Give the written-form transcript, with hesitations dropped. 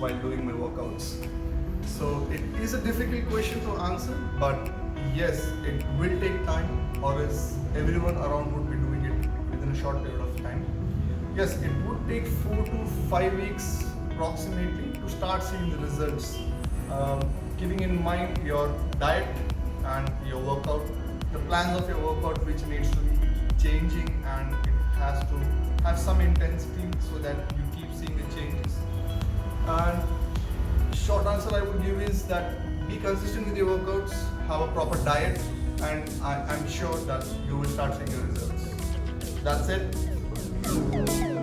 while doing my workouts. So it is a difficult question to answer, but yes, it will take time, or else everyone around would be doing it within a short period of time. Yes, it would take 4 to 5 weeks approximately to start seeing the results. Keeping in mind your diet and your workout, the plans of your workout which needs to be changing, and it has to have some intensity so that you keep seeing the changes. And short answer I would give is that be consistent with your workouts, have a proper diet, and I'm sure that you will start seeing your results. That's it.